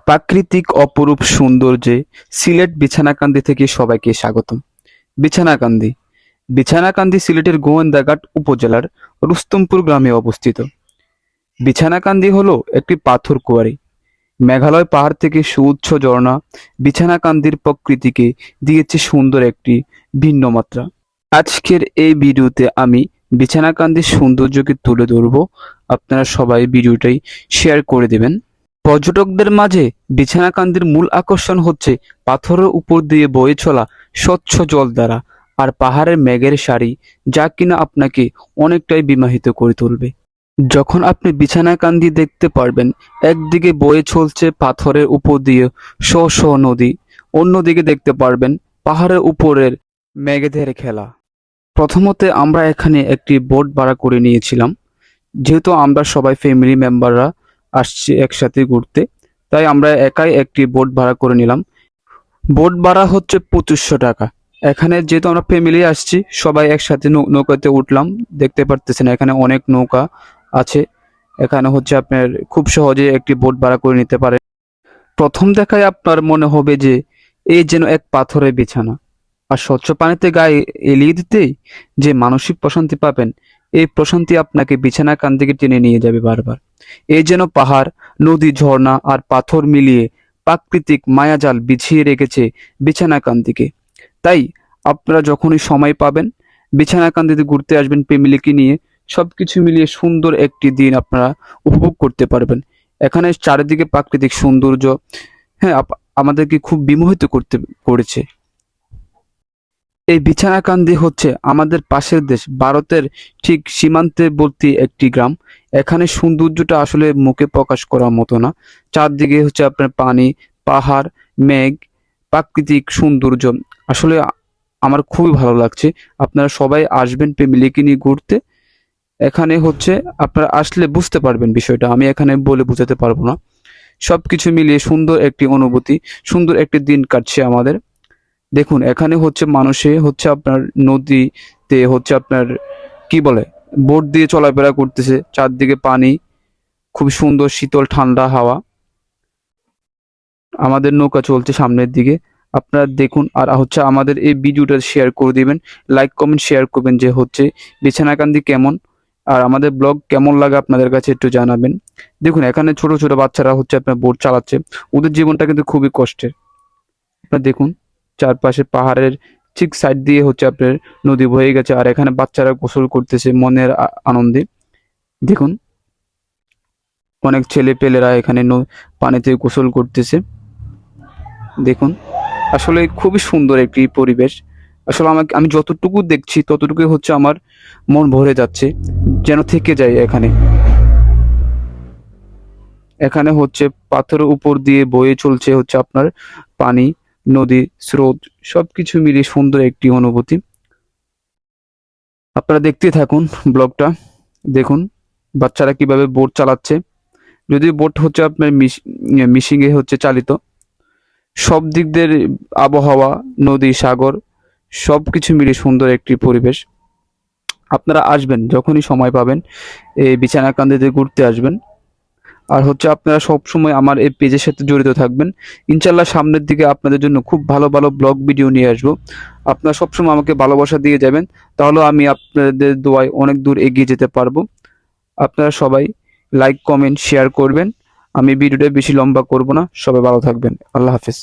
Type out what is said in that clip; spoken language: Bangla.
প্রাকৃতিক অপরূপ সৌন্দর্যে সিলেট বিছানাকান্দি থেকে সবাইকে স্বাগতম। বিছানাকান্দি বিছানাকান্দি সিলেটের গোয়েন্দাঘাট উপজেলার রুস্তমপুর গ্রামে অবস্থিত। বিছানাকান্দি হলো একটি পাথর কুয়ারি। মেঘালয় পাহাড় থেকে সুউচ্চ ঝর্ণা বিছানাকান্দির প্রকৃতিকে দিয়েছে সুন্দর একটি ভিন্ন মাত্রা। আজকের এই ভিডিওতে আমি বিছানাকান্দির সৌন্দর্যকে তুলে ধরব। আপনারা সবাই ভিডিওটাই শেয়ার করে দেবেন। পর্যটকদের মাঝে বিছানাকান্দির মূল আকর্ষণ হচ্ছে পাথরের উপর দিয়ে বয়ে চলা স্বচ্ছ জল দ্বারা আর পাহাড়ের মেঘের সারি, যা কিনা আপনাকে অনেকটাই বিমোহিত করে তুলবে। যখন আপনি বিছানাকান্দি দেখতে পারবেন, একদিকে বয়ে চলছে পাথরের উপর দিয়ে শ শ নদী, অন্যদিকে দেখতে পারবেন পাহাড়ের উপরের মেঘেদের খেলা। প্রথমত আমরা এখানে একটি বোট ভাড়া করে নিয়েছিলাম। যেহেতু আমরা সবাই ফ্যামিলি মেম্বাররা আসছি একসাথে ঘুরতে, তাই আমরা একাই একটি বোট ভাড়া করে নিলাম। বোট ভাড়া হচ্ছে 2500 টাকা। এখানে যেহেতু আমরা ফ্যামিলি আসছি, সবাই একসাথে নৌকাতে উঠলাম। দেখতে পারতেছেন এখানে অনেক নৌকা আছে। এখানে হচ্ছে আপনার খুব সহজে একটি বোট ভাড়া করে নিতে পারেন। প্রথম দেখায় আপনার মনে হবে যে এই যেন এক পাথরের বিছানা, আর স্বচ্ছ পানিতে গায়ে এলিয়ে দিতেই যে মানসিক প্রশান্তি পাবেন, এই প্রশান্তি আপনাকে বিছানাকান্দিকে টেনে নিয়ে যাবে বারবার। এই যেন পাহাড়, নদী, ঝর্ণা আর পাথর মিলিয়ে প্রাকৃতিক মায়াজাল বিছিয়ে রেখেছে বিছানাকান্দিকে। তাই আপনারা যখনই সময় পাবেন বিছানাকান্দিতে ঘুরতে আসবেন ফ্যামিলিকে নিয়ে, সবকিছু মিলিয়ে সুন্দর একটি দিন আপনারা উপভোগ করতে পারবেন। এখানে চারিদিকে প্রাকৃতিক সৌন্দর্য, হ্যাঁ, আমাদেরকে খুব বিমোহিত করেছে। এই বিছানাকান্দি হচ্ছে আমাদের পাশের দেশ ভারতের ঠিক সীমান্তবর্তী একটি গ্রাম। এখানে সৌন্দর্যটা আসলে মুখে প্রকাশ করার মতো না। চারদিকে হচ্ছে আপনার পানি, পাহাড়, মেঘ, প্রাকৃতিক সৌন্দর্য। আসলে আমার খুবই ভালো লাগছে। আপনারা সবাই আসবেন ফ্যামিলিকে নিয়ে ঘুরতে। এখানে হচ্ছে আপনারা আসলে বুঝতে পারবেন বিষয়টা, আমি এখানে বলে বোঝাতে পারবো না। সবকিছু মিলিয়ে সুন্দর একটি অনুভূতি, সুন্দর একটি দিন কাটছে আমাদের। দেখুন এখানে হচ্ছে মানুষে হচ্ছে আপনার নদীতে হচ্ছে আপনার কি বলে বোট দিয়ে চলাফেরা করতেছে। চারদিকে পানি, খুব সুন্দর শীতল ঠান্ডা হাওয়া। আমাদের নৌকা চলছে সামনের দিকে, আপনারা দেখুন। আর হচ্ছে আমাদের এই ভিডিওটা শেয়ার করে দিবেন, লাইক কমেন্ট শেয়ার করবেন যে হচ্ছে বিছানাকান্দি কেমন, আর আমাদের ব্লগ কেমন লাগে আপনাদের কাছে একটু জানাবেন। দেখুন এখানে ছোট ছোট বাচ্চারা হচ্ছে আপনার বোট চালাচ্ছে। ওদের জীবনটা কিন্তু খুবই কষ্টের। আপনারা দেখুন চারপাশে পাহাড়ের ঠিক সাইড দিয়ে হচ্ছে আপনার নদী বয়ে গেছে, আর এখানে বাচ্চারা গোসল করতেছে মনের আনন্দে। দেখুন অনেক ছেলে পেলেরা এখানে পানিতে গোসল করতেছে। দেখুন আসলে খুবই সুন্দর একটি পরিবেশ। আসলে আমি যতটুকু দেখছি ততটুকুই হচ্ছে আমার মন ভরে যাচ্ছে, যেন থেকে যায় এখানে। এখানে হচ্ছে পাথরের উপর দিয়ে বয়ে চলছে হচ্ছে আপনার পানি, নদী, স্রোত, সবকিছু মিলিয়ে সুন্দর একটি অনুভূতি। আপনারা দেখতে থাকুন ব্লগটা। দেখুন বাচ্চারা কিভাবে বোট চালাচ্ছে। যদি বোট হচ্ছে আপনার মিশিংয়ে হচ্ছে চালিত। সব দিক দিয়ে আবহাওয়া, নদী, সাগর সবকিছু মিলিয়ে সুন্দর একটি পরিবেশ। আপনারা আসবেন যখনই সময় পাবেন, এই বিছানাকান্দিতে ঘুরতে আসবেন। আর হচ্ছে আপনারা সবসময় আমার এই পেজের সাথে জড়িত থাকবেন। ইনশাল্লাহ সামনের দিকে আপনাদের জন্য খুব ভালো ভালো ব্লগ ভিডিও নিয়ে আসবো। আপনারা সবসময় আমাকে ভালোবাসা দিয়ে যাবেন, তাহলে আমি আপনাদের দোয়ায় অনেক দূর এগিয়ে যেতে পারবো। আপনারা সবাই লাইক কমেন্ট শেয়ার করবেন। আমি ভিডিওটা বেশি লম্বা করব না। সবাই ভালো থাকবেন। আল্লাহ হাফেজ।